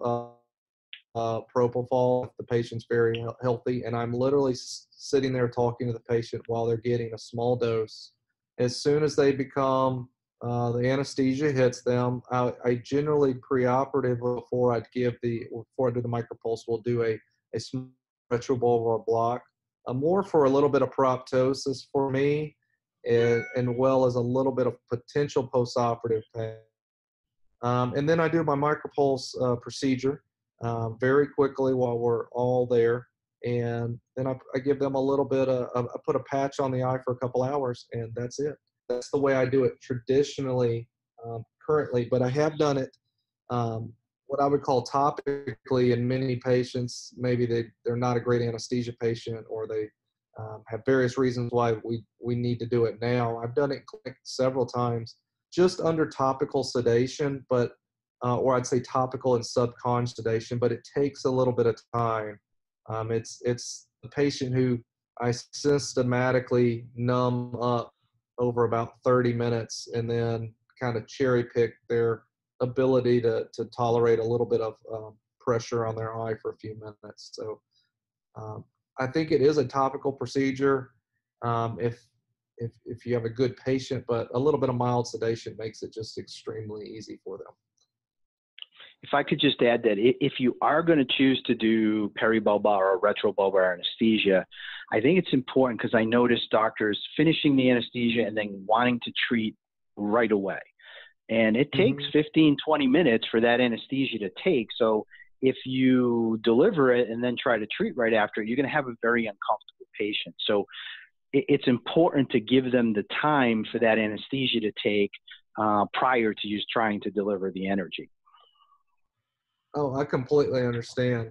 propofol if the patient's very healthy, and I'm literally sitting there talking to the patient while they're getting a small dose. As soon as they become, the anesthesia hits them, I generally preoperative before I do the MicroPulse, we'll do a small retrobulbar block, more for a little bit of proptosis for me, and well as a little bit of potential postoperative pain. And then I do my MicroPulse procedure very quickly while we're all there. And then I give them a little bit I put a patch on the eye for a couple hours, and that's it. that's the way I do it traditionally currently, but I have done it what I would call topically in many patients. Maybe they're not a great anesthesia patient, or they have various reasons why we need to do it now. I've done it in clinic several times, just under topical sedation, but or I'd say topical and subconj sedation, but it takes a little bit of time. It's the patient who I systematically numb up over about 30 minutes and then kind of cherry pick their ability to tolerate a little bit of pressure on their eye for a few minutes. So I think it is a topical procedure if you have a good patient, but a little bit of mild sedation makes it just extremely easy for them. If I could just add that if you are going to choose to do peribulbar or retrobulbar anesthesia, I think it's important, because I notice doctors finishing the anesthesia and then wanting to treat right away. And it takes 15, 20 minutes for that anesthesia to take. So if you deliver it and then try to treat right after, you're going to have a very uncomfortable patient. So it's important to give them the time for that anesthesia to take prior to you trying to deliver the energy. Oh, I completely understand.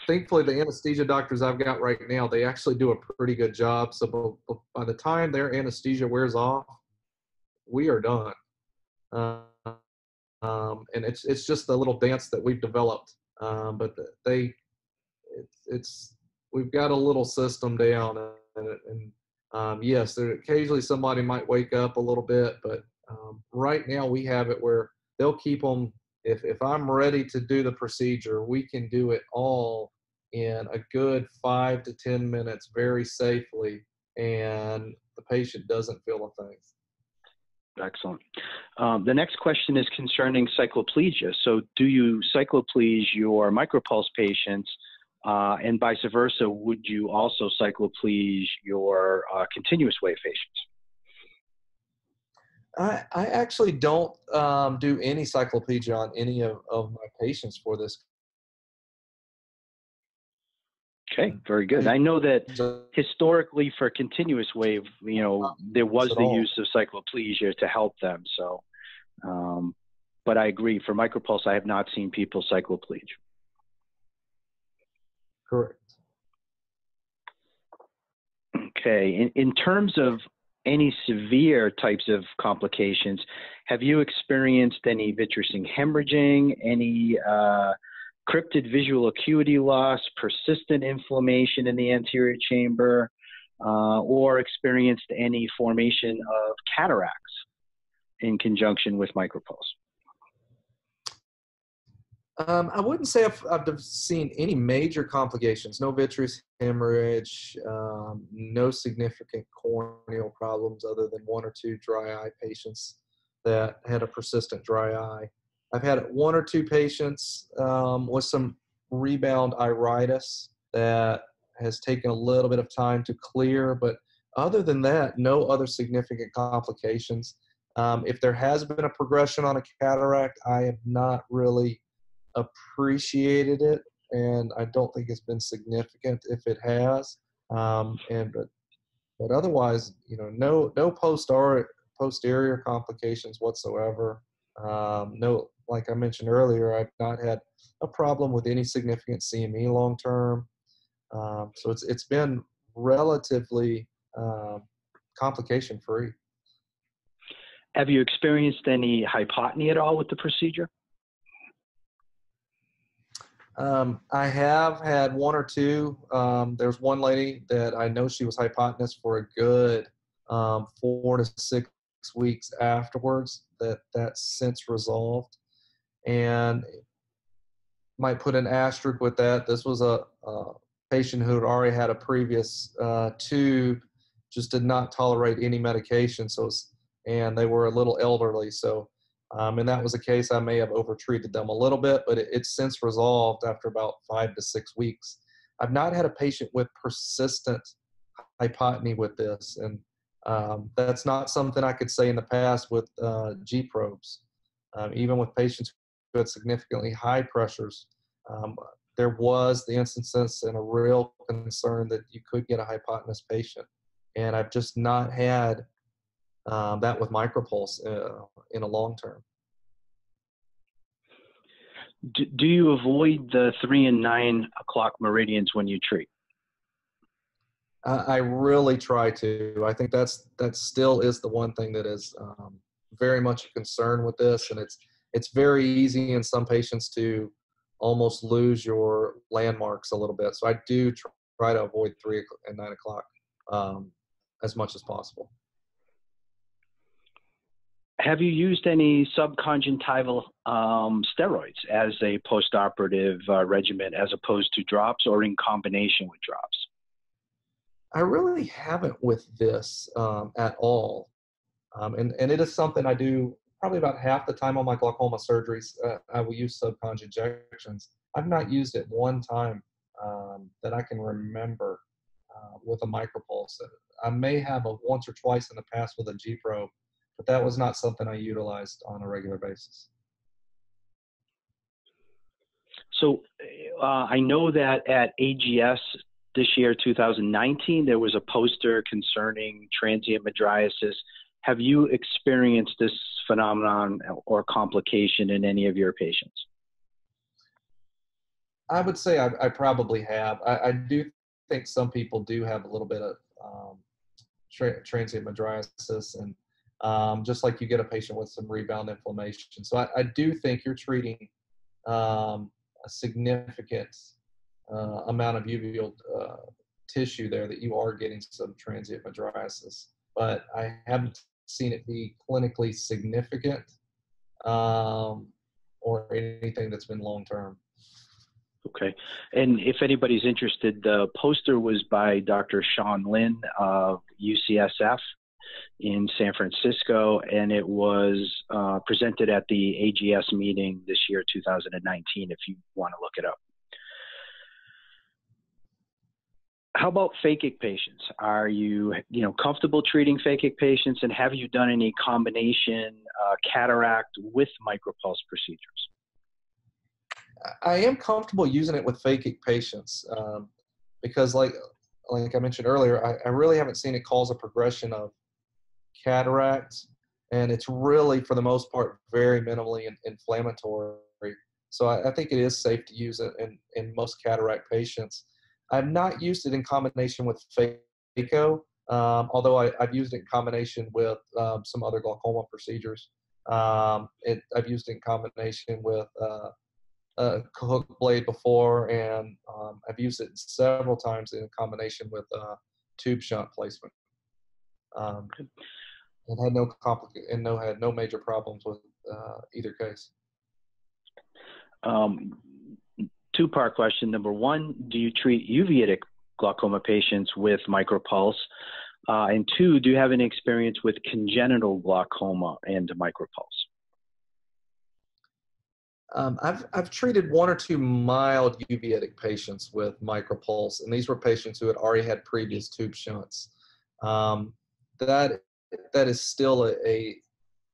Thankfully, the anesthesia doctors I've got right now, they actually do a pretty good job. So by the time their anesthesia wears off, we are done. And it's just the little dance that we've developed. But we've got a little system down, and yes, occasionally somebody might wake up a little bit, but right now we have it where they'll keep them. If I'm ready to do the procedure, we can do it all in a good 5 to 10 minutes very safely, and the patient doesn't feel a thing. Excellent. The next question is concerning cycloplegia. So do you cycloplege your MicroPulse patients, and vice versa? Would you also cycloplege your continuous wave patients? I actually don't do any cycloplegia on any of my patients for this. Okay, very good. I know that historically for continuous wave, there was the use of cycloplegia to help them. So, but I agree, for MicroPulse, I have not seen people cycloplege. Correct. Okay, in terms of any severe types of complications, have you experienced any vitreous hemorrhaging, any cryptid visual acuity loss, persistent inflammation in the anterior chamber, or experienced any formation of cataracts in conjunction with MicroPulse? I wouldn't say I've seen any major complications. No vitreous hemorrhage, no significant corneal problems other than 1 or 2 dry eye patients that had a persistent dry eye. I've had 1 or 2 patients with some rebound iritis that has taken a little bit of time to clear, but other than that, no other significant complications. If there has been a progression on a cataract, I have not really appreciated it, and I don't think it's been significant if it has. But otherwise, no posterior complications whatsoever. No, like I mentioned earlier, I've not had a problem with any significant CME long term. So it's been relatively complication free. Have you experienced any hypotony at all with the procedure? I have had 1 or 2. There's one lady that I know she was hypotenuse for a good 4 to 6 weeks afterwards. That's since resolved, and might put an asterisk with that. This was a patient who had already had a previous tube, just did not tolerate any medication. And they were a little elderly, so. And that was a case I may have overtreated them a little bit, but it's since resolved after about 5 to 6 weeks. I've not had a patient with persistent hypotony with this, and that's not something I could say in the past with G probes. Even with patients who had significantly high pressures, there was the instances and a real concern that you could get a hypotenuse patient. And I've just not had that with MicroPulse in a long term. Do you avoid the 3 and 9 o'clock meridians when you treat? I really try to. I think that still is the one thing that is very much a concern with this, and it's very easy in some patients to almost lose your landmarks a little bit. So I do try to avoid 3 and 9 o'clock as much as possible. Have you used any subconjunctival steroids as a postoperative regimen as opposed to drops or in combination with drops? I really haven't with this at all. And it is something I do probably about half the time on my glaucoma surgeries. I will use subconj injections. I've not used it one time that I can remember with a MicroPulse. I may have once or twice in the past with a G probe, but that was not something I utilized on a regular basis. So I know that at AGS this year, 2019, there was a poster concerning transient mydriasis. Have you experienced this phenomenon or complication in any of your patients? I would say I probably have. I do think some people do have a little bit of transient mydriasis, and just like you get a patient with some rebound inflammation. So I do think you're treating a significant amount of uveal tissue there, that you are getting some transient mydriasis, but I haven't seen it be clinically significant or anything that's been long-term. Okay. And if anybody's interested, the poster was by Dr. Sean Lin of UCSF in San Francisco, and it was presented at the AGS meeting this year, 2019, if you want to look it up. How about phakic patients? Are you comfortable treating phakic patients, and have you done any combination cataract with MicroPulse procedures? I am comfortable using it with phakic patients because, like I mentioned earlier, I really haven't seen it cause a progression of cataract, and it's really, for the most part, very minimally inflammatory. So I think it is safe to use it in most cataract patients. I've not used it in combination with phaco, although I've used it in combination with some other glaucoma procedures. I've used it in combination with a hook blade before, and I've used it several times in combination with tube shunt placement. And had no major problems with either case. Two-part question. Number one, do you treat uveitic glaucoma patients with MicroPulse? And two, do you have any experience with congenital glaucoma and MicroPulse? I've treated 1 or 2 mild uveitic patients with MicroPulse, and these were patients who had already had previous tube shunts. That is still a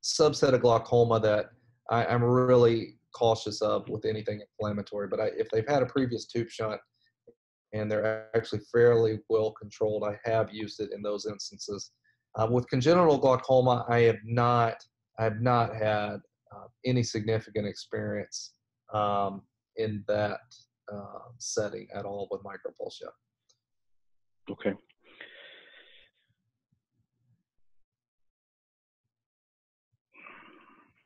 subset of glaucoma that I'm really cautious of with anything inflammatory. But if they've had a previous tube shunt and they're actually fairly well controlled, I have used it in those instances. With congenital glaucoma, I have not had any significant experience in that setting at all with MicroPulse yet. Okay.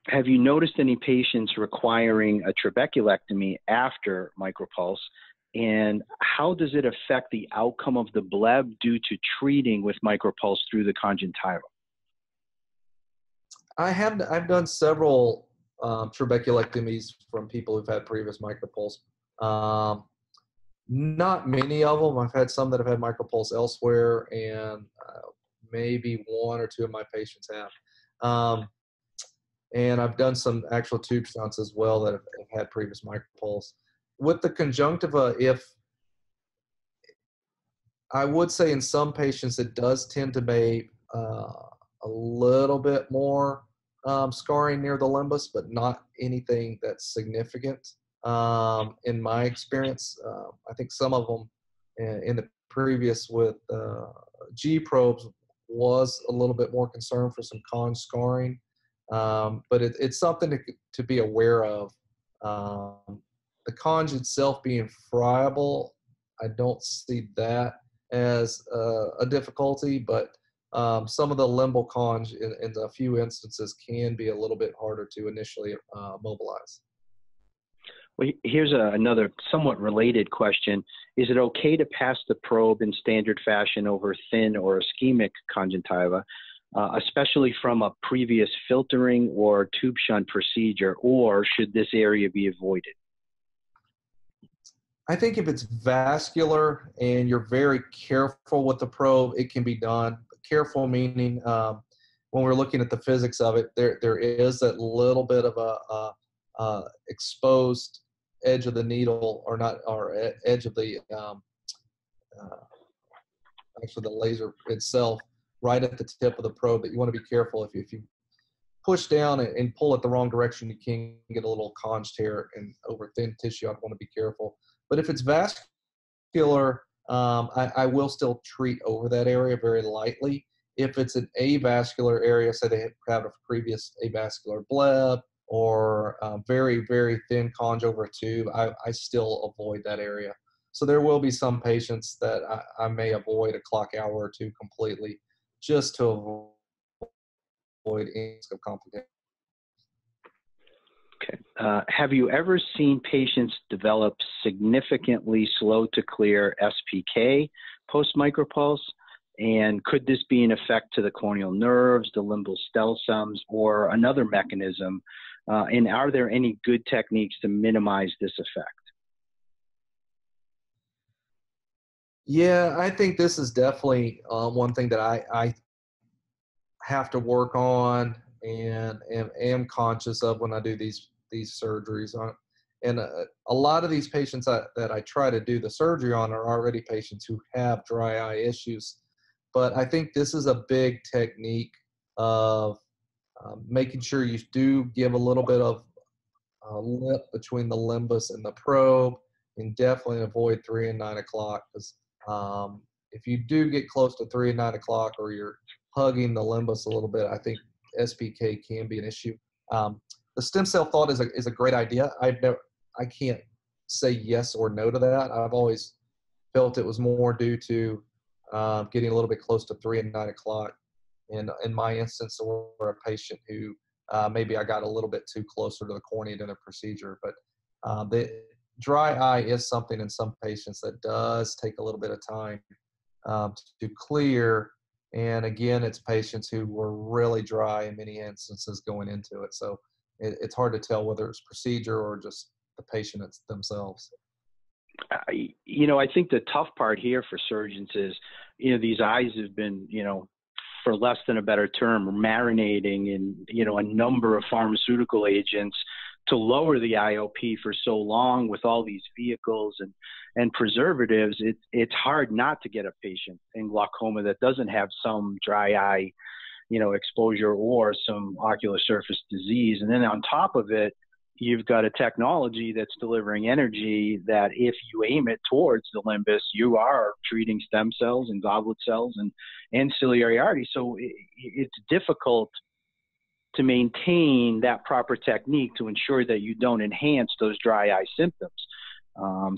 Have you noticed any patients requiring a trabeculectomy after MicroPulse? And how does it affect the outcome of the bleb due to treating with MicroPulse through the conjunctiva? I've done several trabeculectomies from people who've had previous MicroPulse. Not many of them. I've had some that have had MicroPulse elsewhere, and maybe 1 or 2 of my patients have. And I've done some actual tube shunts as well that have had previous MicroPulse. With the conjunctiva, I would say in some patients it does tend to make a little bit more scarring near the limbus, but not anything that's significant in my experience. I think some of them in the previous with G probes was a little bit more concerned for some conj scarring, but it's something to be aware of. The conj itself being friable, I don't see that as a difficulty, but some of the limbal conj in a few instances can be a little bit harder to initially mobilize. Well, here's another somewhat related question. Is it okay to pass the probe in standard fashion over thin or ischemic conjunctiva, especially from a previous filtering or tube shunt procedure, or should this area be avoided? I think if it's vascular and you're very careful with the probe, it can be done. Careful meaning when we're looking at the physics of it, there is that little bit of a exposed edge of the needle, or not, or edge of the actually the laser itself, right at the tip of the probe, that you want to be careful. If you push down and pull it the wrong direction, you can get a little conj tear and over thin tissue. I'd want to be careful. But if it's vascular, I will still treat over that area very lightly. If it's an avascular area, say they have a previous avascular bleb, or very, very thin conj over a tube, I still avoid that area. So there will be some patients that I may avoid a clock hour or two completely, just to avoid any risk of complications. Okay. Have you ever seen patients develop significantly slow to clear SPK post-MicroPulse? And could this be an effect to the corneal nerves, the limbal stem cells, or another mechanism? And are there any good techniques to minimize this effect? Yeah, I think this is definitely one thing that I have to work on and am conscious of when I do these surgeries. And a lot of these patients that I try to do the surgery on are already patients who have dry eye issues. But I think this is a big technique of making sure you do give a little bit of lip between the limbus and the probe, and definitely avoid 3 and 9 o'clock, because if you do get close to 3 and 9 o'clock, or you're hugging the limbus a little bit, I think SPK can be an issue. The stem cell thought is a great idea. I can't say yes or no to that. I've always felt it was more due to getting a little bit close to 3 and 9 o'clock. And in my instance, or a patient who maybe I got a little bit too closer to the cornea during the procedure. But the dry eye is something in some patients that does take a little bit of time to clear. And again, it's patients who were really dry in many instances going into it. So it's hard to tell whether it's procedure or just the patient themselves. You know, I think the tough part here for surgeons is, you know, these eyes have been, you know, for less than a better term, marinating in, you know, a number of pharmaceutical agents to lower the IOP for so long with all these vehicles and preservatives. It's hard not to get a patient in glaucoma that doesn't have some dry eye, you know, exposure or some ocular surface disease. And then on top of it, you've got a technology that's delivering energy that if you aim it towards the limbus, you are treating stem cells and goblet cells and ciliary arteries. So it's difficult to maintain that proper technique to ensure that you don't enhance those dry eye symptoms.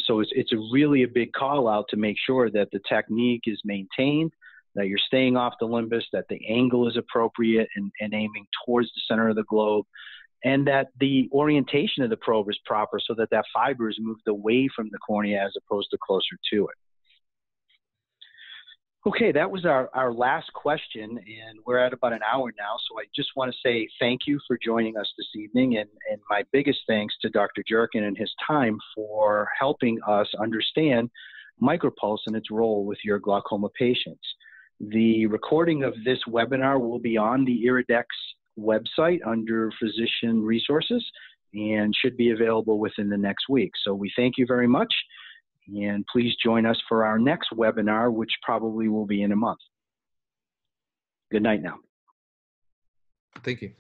So it's really a big call out to make sure that the technique is maintained, that you're staying off the limbus, that the angle is appropriate and aiming towards the center of the globe, and that the orientation of the probe is proper so that that fiber is moved away from the cornea as opposed to closer to it. Okay, that was our last question, and we're at about an hour now, so I just want to say thank you for joining us this evening, and my biggest thanks to Dr. Jerkins and his time for helping us understand MicroPulse and its role with your glaucoma patients. The recording of this webinar will be on the IRIDEX website under Physician Resources and should be available within the next week. So we thank you very much, and please join us for our next webinar, which probably will be in a month. Good night now. Thank you.